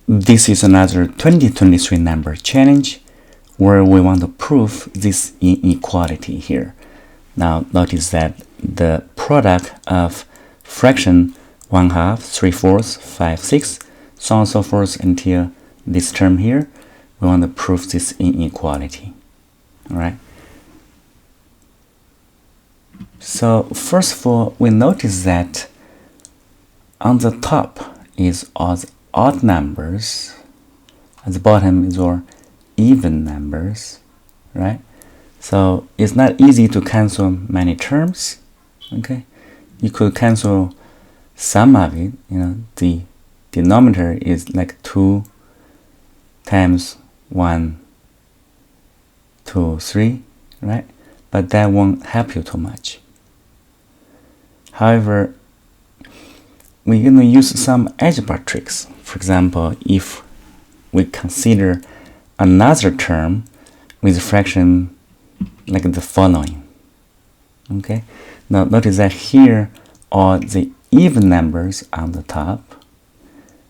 This is another 2023 number challenge where we want to prove this inequality here. Now notice that the product of fraction 1/2, 3/4, 5, 6, so on and so forth until this term here, we want to prove this inequality. Alright. So first of all, we notice that on the top is all the odd numbers, at the bottom is all even numbers, right? So it's not easy to cancel many terms, okay? You could cancel some of it, the denominator is like 2 times 1, 2, 3, right? But that won't help you too much. However, we're going to use some algebra tricks. For example, if we consider another term with fraction like the following. Okay, now notice that here are the even numbers on the top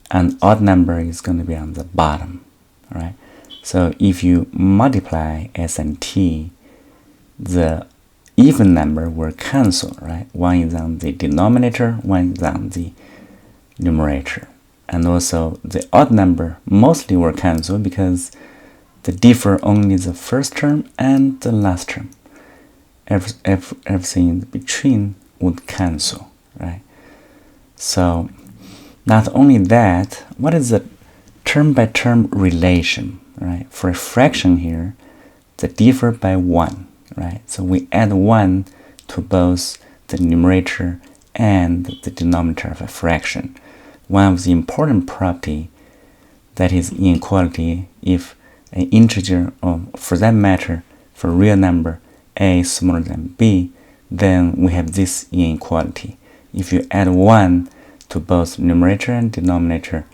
and odd number is going to be on the bottom. All right, so if you multiply s and t, the even number will cancel, right? One is on the denominator, one is on the numerator. And also the odd number mostly will cancel because they differ only the first term and the last term. Everything in between would cancel, right? So not only that, what is the term-by-term relation, right? For a fraction here, they differ by 1. Right, so we add 1 to both the numerator and the denominator of a fraction. One of the important property that is inequality, if an integer, or for that matter, for a real number, a is smaller than b, then we have this inequality. If you add 1 to both numerator and denominator,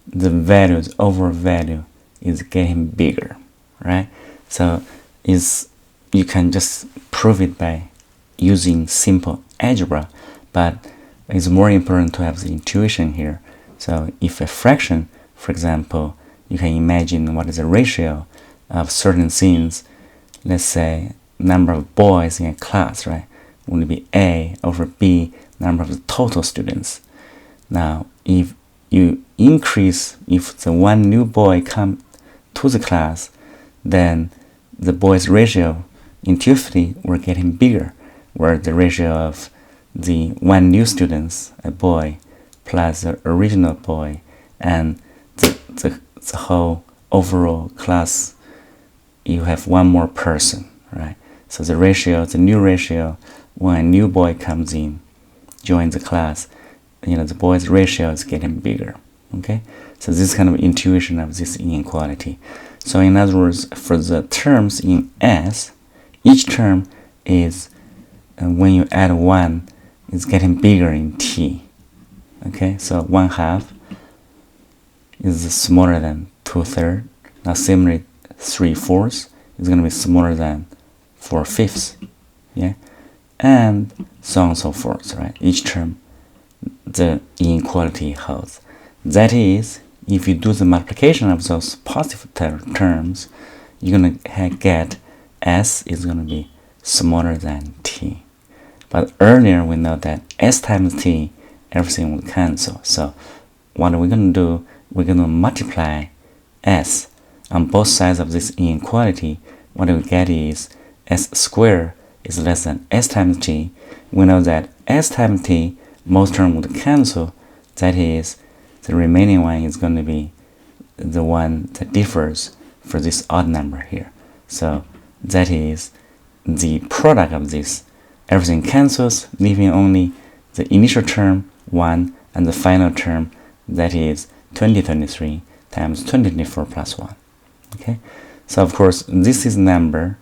the values, overall value, is getting bigger, right? So you can just prove it by using simple algebra, but it's more important to have the intuition here. So if a fraction, for example, you can imagine what is the ratio of certain things. Let's say number of boys in a class, right? Would be A over B, number of the total students. Now, if you increase, if the one new boy come to the class, then the boys' ratio intuitively we're getting bigger, where the ratio of the one new students, a boy, plus the original boy, and the whole overall class, you have one more person, right? So the ratio, the new ratio, when a new boy comes in, joins the class, the boys' ratio is getting bigger, okay? So this kind of intuition of this inequality. So in other words, for the terms in S, each term is, when you add 1, is getting bigger in t. Okay, so 1/2 is smaller than 2/3. Now similarly, 3/4 is going to be smaller than 4/5. Yeah, and so on and so forth. Right, each term, the inequality holds. That is, if you do the multiplication of those positive terms, you're going to get S is going to be smaller than t. But earlier we know that S times t, everything will cancel. So what we're going to do, we're going to multiply S on both sides of this inequality. What we get is S squared is less than S times t. We know that S times t, most terms would cancel. That is, the remaining one is going to be the one that differs for this odd number here. So that is the product of this. Everything cancels, leaving only the initial term 1 and the final term, that is 2023 times 2024 plus 1. Okay, so of course this is number,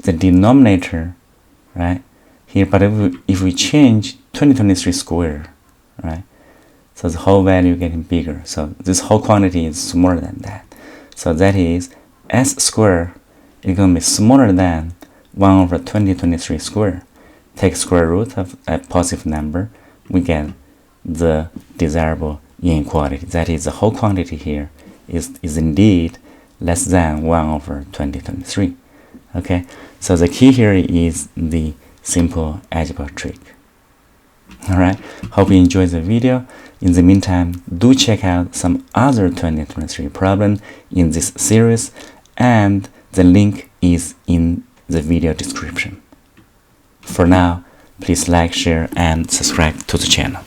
the denominator, right here. But if we change 2023 squared, right, so the whole value getting bigger. So this whole quantity is smaller than that. So that is S squared is going to be smaller than 1 over 2023 squared. Take square root of a positive number, we get the desirable inequality. That is, the whole quantity here is indeed less than 1 over 2023. Okay, so the key here is the simple algebra trick. Alright, hope you enjoyed the video. In the meantime, do check out some other 2023 problems in this series, and the link is in the video description. For now, please like, share, and subscribe to the channel.